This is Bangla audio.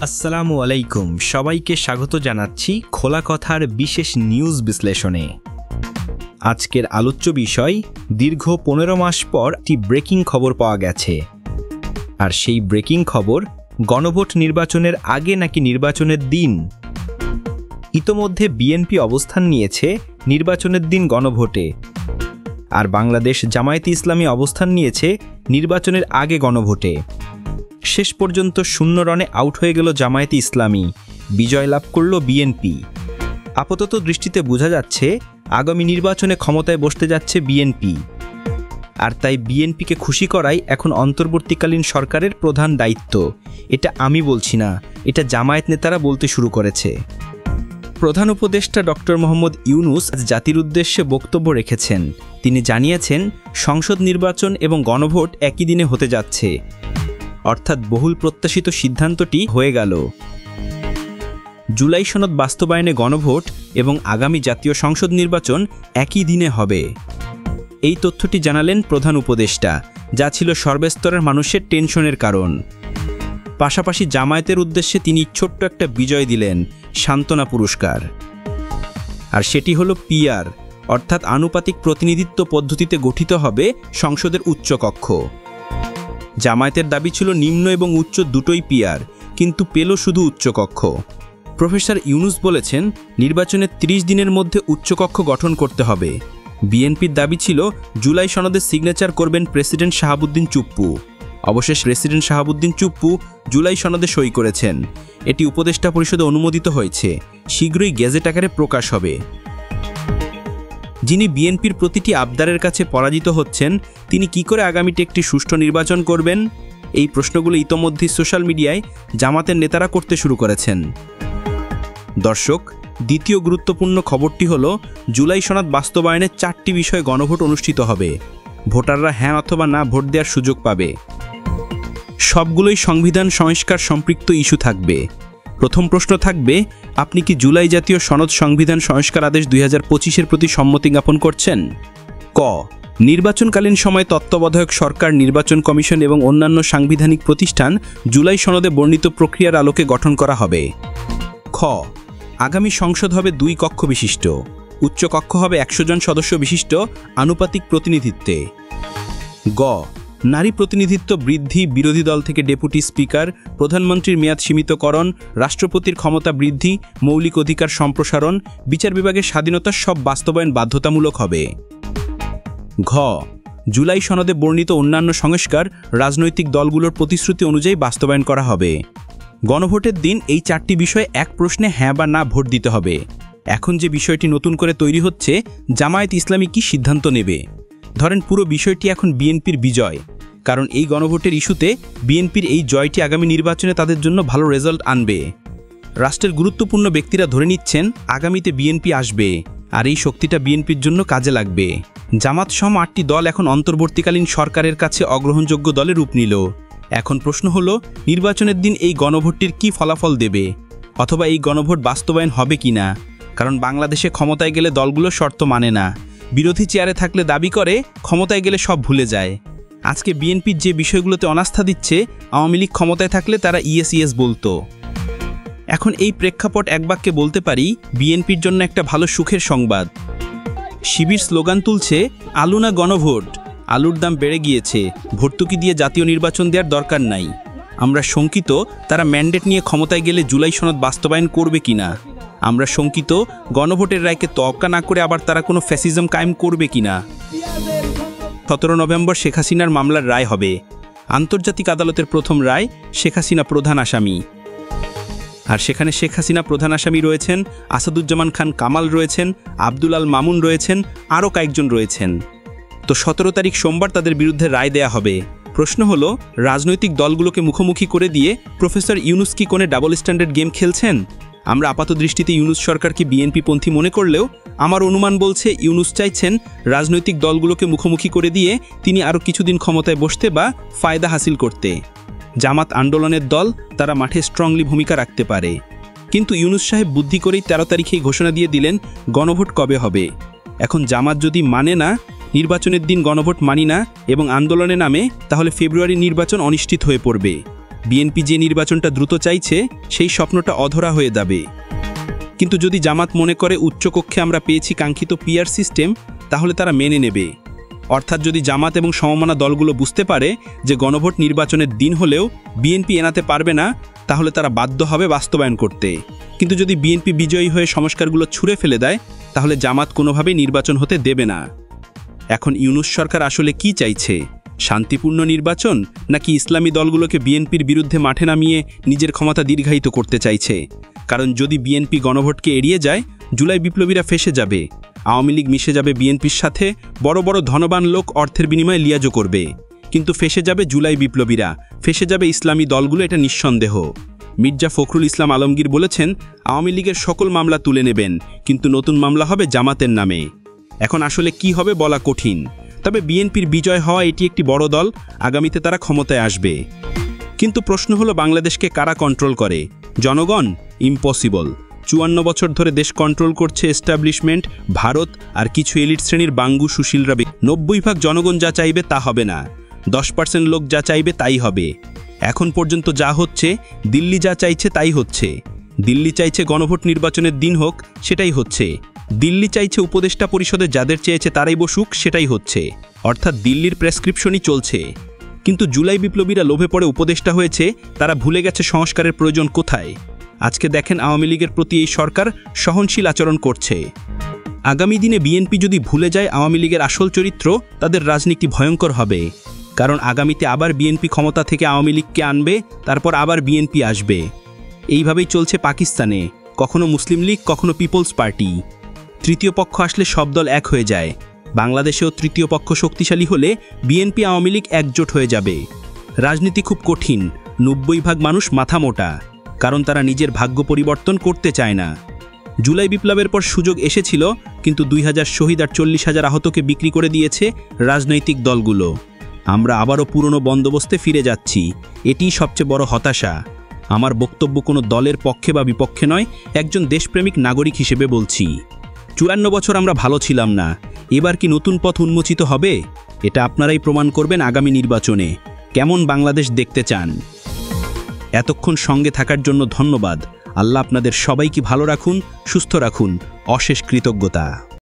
আসসালামু আলাইকুম, সবাইকে স্বাগত জানাচ্ছি খোলা কথার বিশেষ নিউজ বিশ্লেষণে। আজকের আলোচ্য বিষয়, দীর্ঘ 15 মাস পর একটি ব্রেকিং খবর পাওয়া গেছে। আর সেই ব্রেকিং খবর, গণভোট নির্বাচনের আগে নাকি নির্বাচনের দিন। ইতোমধ্যে বিএনপি অবস্থান নিয়েছে নির্বাচনের দিন গণভোটে, আর বাংলাদেশ জামায়াতে ইসলামী অবস্থান নিয়েছে নির্বাচনের আগে গণভোটে। শেষ পর্যন্ত 0 রানে আউট হয়ে গেল জামায়াতে ইসলামী, বিজয় লাভ করল বিএনপি। আপাতত দৃষ্টিতে বোঝা যাচ্ছে আগামী নির্বাচনে ক্ষমতায় বসতে যাচ্ছে বিএনপি, আর তাই বিএনপিকে খুশি করাই এখন অন্তর্বর্তীকালীন সরকারের প্রধান দায়িত্ব। এটা আমি বলছি না, এটা জামায়াত নেতারা বলতে শুরু করেছে। প্রধান উপদেষ্টা ডক্টর মোহাম্মদ ইউনূস আজ জাতির উদ্দেশ্যে বক্তব্য রেখেছেন। তিনি জানিয়েছেন, সংসদ নির্বাচন এবং গণভোট একই দিনে হতে যাচ্ছে, অর্থাৎ বহুল প্রত্যাশিত সিদ্ধান্তটি হয়ে গেল। জুলাই সনদ বাস্তবায়নে গণভোট এবং আগামী জাতীয় সংসদ নির্বাচন একই দিনে হবে। এই তথ্যটি জানালেন প্রধান উপদেষ্টা, যা ছিল সর্বস্তরের মানুষের টেনশনের কারণ। পাশাপাশি জামায়াতের উদ্দেশ্যে তিনি ছোট্ট একটা বিজয় দিলেন, সান্ত্বনা পুরস্কার। আর সেটি হলো পিআর, অর্থাৎ আনুপাতিক প্রতিনিধিত্ব পদ্ধতিতে গঠিত হবে সংসদের উচ্চকক্ষ। জামায়াতের দাবি ছিল নিম্ন এবং উচ্চ দুটোই পিআর, কিন্তু পেল শুধু উচ্চকক্ষ। প্রফেসর ইউনূস বলেছেন, নির্বাচনের 30 দিনের মধ্যে উচ্চকক্ষ গঠন করতে হবে। বিএনপির দাবি ছিল জুলাই সনদে সিগনেচার করবেন প্রেসিডেন্ট শাহাবুদ্দিন চুপ্পু। অবশেষ প্রেসিডেন্ট শাহাবুদ্দিন চুপ্পু জুলাই সনদে সই করেছেন। এটি উপদেষ্টা পরিষদে অনুমোদিত হয়েছে, শীঘ্রই গেজেট আকারে প্রকাশ হবে। যিনি বিএনপির প্রতিটি আবদারের কাছে পরাজিত হচ্ছেন, তিনি কি করে আগামীতে একটি সুষ্ঠু নির্বাচন করবেন? এই প্রশ্নগুলো ইতোমধ্যে সোশ্যাল মিডিয়ায় জামাতের নেতারা করতে শুরু করেছেন। দর্শক, দ্বিতীয় গুরুত্বপূর্ণ খবরটি হল, জুলাই সনদ বাস্তবায়নের 4টি বিষয়ে গণভোট অনুষ্ঠিত হবে। ভোটাররা হ্যাঁ অথবা না ভোট দেওয়ার সুযোগ পাবে। সবগুলোই সংবিধান সংস্কার সম্পৃক্ত ইস্যু থাকবে। প্রথম প্রশ্ন থাকবে, আপনি কি জুলাই জাতীয় সনদ সংবিধান সংস্কার আদেশ 2025-এর প্রতি সম্মতি জ্ঞাপন করছেন? ক, নির্বাচনকালীন সময় তত্ত্বাবধায়ক সরকার, নির্বাচন কমিশন এবং অন্যান্য সাংবিধানিক প্রতিষ্ঠান জুলাই সনদে বর্ণিত প্রক্রিয়ার আলোকে গঠন করা হবে। খ, আগামী সংসদ হবে 2 কক্ষ বিশিষ্ট। উচ্চ কক্ষ হবে 100 জন সদস্য বিশিষ্ট আনুপাতিক প্রতিনিধিত্বে। গ, নারী প্রতিনিধিত্ব বৃদ্ধি, বিরোধী দল থেকে ডেপুটি স্পিকার, প্রধানমন্ত্রীর মেয়াদ সীমিতকরণ, রাষ্ট্রপতির ক্ষমতা বৃদ্ধি, মৌলিক অধিকার সম্প্রসারণ, বিচার বিভাগের স্বাধীনতা সব বাস্তবায়ন বাধ্যতামূলক হবে। ঘ, জুলাই সনদে বর্ণিত অন্যান্য সংস্কার রাজনৈতিক দলগুলোর প্রতিশ্রুতি অনুযায়ী বাস্তবায়ন করা হবে। গণভোটের দিন এই 4টি বিষয়ে এক প্রশ্নে হ্যাঁ বা না ভোট দিতে হবে। এখন যে বিষয়টি নতুন করে তৈরি হচ্ছে, জামায়াত ইসলামী কি সিদ্ধান্ত নেবে? ধরেন পুরো বিষয়টি এখন বিএনপির বিজয়, কারণ এই গণভোটের ইস্যুতে বিএনপির এই জয়টি আগামী নির্বাচনে তাদের জন্য ভালো রেজাল্ট আনবে। রাষ্ট্রের গুরুত্বপূর্ণ ব্যক্তিরা ধরে নিচ্ছেন আগামীতে বিএনপি আসবে, আর এই শক্তিটা বিএনপির জন্য কাজে লাগবে। জামাত সহ 8টি দল এখন অন্তর্বর্তীকালীন সরকারের কাছে অগ্রহণযোগ্য দলে রূপ নিল। এখন প্রশ্ন হলো, নির্বাচনের দিন এই গণভোটটির কি ফলাফল দেবে, অথবা এই গণভোট বাস্তবায়ন হবে কিনা? কারণ বাংলাদেশে ক্ষমতায় গেলে দলগুলো শর্ত মানে না, বিরোধী চেয়ারে থাকলে দাবি করে, ক্ষমতায় গেলে সব ভুলে যায়। আজকে বিএনপির যে বিষয়গুলোতে অনাস্থা দিচ্ছে, আওয়ামী লীগ ক্ষমতায় থাকলে তারা ইএস বলতো। এখন এই প্রেক্ষাপট এক বাক্যে বলতে পারি, বিএনপির জন্য একটা ভালো সুখের সংবাদ। শিবির স্লোগান তুলছে, আলু না গণভোট, আলুর দাম বেড়ে গিয়েছে, ভর্তুকি দিয়ে জাতীয় নির্বাচন দেওয়ার দরকার নাই। আমরা শঙ্কিত তারা ম্যান্ডেট নিয়ে ক্ষমতায় গেলে জুলাই সনদ বাস্তবায়ন করবে কিনা। আমরা শঙ্কিত গণভোটের রায়কে তোয়াক্কা না করে আবার তারা কোনো ফ্যাসিজম কায়েম করবে কিনা। 17 নভেম্বর শেখ হাসিনার মামলার রায় হবে। আন্তর্জাতিক আদালতের প্রথম রায়, শেখ হাসিনা প্রধান আসামি। আর সেখানে শেখ হাসিনা প্রধান আসামি রয়েছেন, আসাদুজ্জামান খান কামাল রয়েছেন, আব্দুল আল মামুন রয়েছেন, আরও কয়েকজন রয়েছেন। তো 17 তারিখ সোমবার তাদের বিরুদ্ধে রায় দেয়া হবে। প্রশ্ন হলো, রাজনৈতিক দলগুলোকে মুখোমুখি করে দিয়ে প্রফেসর ইউনূস কি কোনো ডাবল স্ট্যান্ডার্ড গেম খেলছেন? আমরা আপাত দৃষ্টিতে ইউনূস সরকারকে বিএনপিপন্থী মনে করলেও আমার অনুমান বলছে, ইউনূস চাইছেন রাজনৈতিক দলগুলোকে মুখোমুখি করে দিয়ে তিনি আরও কিছুদিন ক্ষমতায় বসতে বা ফায়দা হাসিল করতে। জামাত আন্দোলনের দল, তারা মাঠে স্ট্রংলি ভূমিকা রাখতে পারে। কিন্তু ইউনূস সাহেব বুদ্ধি করেই 13 তারিখেই ঘোষণা দিয়ে দিলেন গণভোট কবে হবে। এখন জামাত যদি মানে না, নির্বাচনের দিন গণভোট মানি না এবং আন্দোলনে নামে, তাহলে ফেব্রুয়ারি নির্বাচন অনিশ্চিত হয়ে পড়বে। বিএনপি যে নির্বাচনটা দ্রুত চাইছে সেই স্বপ্নটা অধরা হয়ে যাবে। কিন্তু যদি জামাত মনে করে উচ্চকক্ষে আমরা পেয়েছি কাঙ্ক্ষিত পিআর সিস্টেম, তাহলে তারা মেনে নেবে। অর্থাৎ যদি জামাত এবং সমমনা দলগুলো বুঝতে পারে যে গণভোট নির্বাচনের দিন হলেও বিএনপি এনাতে পারবে না, তাহলে তারা বাধ্য হবে বাস্তবায়ন করতে। কিন্তু যদি বিএনপি বিজয়ী হয়ে সংস্কারগুলো ছুঁড়ে ফেলে দেয়, তাহলে জামাত কোনোভাবেই নির্বাচন হতে দেবে না। এখন ইউনূস সরকার আসলে কি চাইছে? শান্তিপূর্ণ নির্বাচন, নাকি ইসলামী দলগুলোকে বিএনপির বিরুদ্ধে মাঠে নামিয়ে নিজের ক্ষমতা দীর্ঘায়িত করতে চাইছে? কারণ যদি বিএনপি গণভোটকে এড়িয়ে যায়, জুলাই বিপ্লবীরা ফেসে যাবে, আওয়ামী লীগ মিশে যাবে বিএনপির সাথে, বড় বড় ধনবান লোক অর্থের বিনিময়ে লিয়াজো করবে। কিন্তু ফেসে যাবে জুলাই বিপ্লবীরা, ফেসে যাবে ইসলামী দলগুলো, এটা নিঃসন্দেহ। মির্জা ফখরুল ইসলাম আলমগীর বলেছেন, আওয়ামী লীগের সকল মামলা তুলে নেবেন, কিন্তু নতুন মামলা হবে জামাতের নামে। এখন আসলে কি হবে বলা কঠিন, তবে বিএনপির বিজয় হওয়া এটি একটি বড় দল, আগামীতে তারা ক্ষমতায় আসবে। কিন্তু প্রশ্ন হলো, বাংলাদেশকে কারা কন্ট্রোল করে? জনগণ? ইম্পসিবল। 54 বছর ধরে দেশ কন্ট্রোল করছে এস্টাবলিশমেন্ট, ভারত আর কিছু এলিট শ্রেণীর বাঙ্গু সুশীলরা। 90% জনগণ যা চাইবে তা হবে না, 10% লোক যা চাইবে তাই হবে। এখন পর্যন্ত যা হচ্ছে, দিল্লি যা চাইছে তাই হচ্ছে। দিল্লি চাইছে গণভোট নির্বাচনের দিন হোক, সেটাই হচ্ছে। দিল্লি চাইছে উপদেষ্টা পরিষদে যাদের চেয়েছে তারাই বসুক, সেটাই হচ্ছে। অর্থাৎ দিল্লির প্রেসক্রিপশনই চলছে। কিন্তু জুলাই বিপ্লবীরা লোভে পড়ে উপদেষ্টা হয়েছে, তারা ভুলে গেছে সংস্কারের প্রয়োজন কোথায়। আজকে দেখেন আওয়ামী লীগের প্রতি এই সরকার সহনশীল আচরণ করছে। আগামী দিনে বিএনপি যদি ভুলে যায় আওয়ামী লীগের আসল চরিত্র, তাদের রাজনীতি ভয়ঙ্কর হবে। কারণ আগামীতে আবার বিএনপি ক্ষমতা থেকে আওয়ামী লীগকে আনবে, তারপর আবার বিএনপি আসবে। এইভাবেই চলছে পাকিস্তানে, কখনো মুসলিম লীগ, কখনো পিপলস পার্টি। তৃতীয় পক্ষ আসলে সব দল এক হয়ে যায়। বাংলাদেশেও তৃতীয় পক্ষ শক্তিশালী হলে বিএনপি আওয়ামী লীগ একজোট হয়ে যাবে। রাজনীতি খুব কঠিন, 90% মানুষ মাথা মোটা, কারণ তারা নিজের ভাগ্য পরিবর্তন করতে চায় না। জুলাই বিপ্লবের পর সুযোগ এসেছিল, কিন্তু 2000 শহীদ আর 40,000 আহতকে বিক্রি করে দিয়েছে রাজনৈতিক দলগুলো। আমরা আবারও পুরনো বন্দোবস্তে ফিরে যাচ্ছি, এটিই সবচেয়ে বড় হতাশা। আমার বক্তব্য কোনো দলের পক্ষে বা বিপক্ষে নয়, একজন দেশপ্রেমিক নাগরিক হিসেবে বলছি। 54 বছর আমরা ভালো ছিলাম না, এবার কি নতুন পথ উন্মোচিত হবে? এটা আপনারাই প্রমাণ করবেন আগামী নির্বাচনে। কেমন বাংলাদেশ দেখতে চান? এতক্ষণ সঙ্গে থাকার জন্য ধন্যবাদ। আল্লাহ আপনাদের সবাইকে ভালো রাখুন, সুস্থ রাখুন। অশেষ কৃতজ্ঞতা।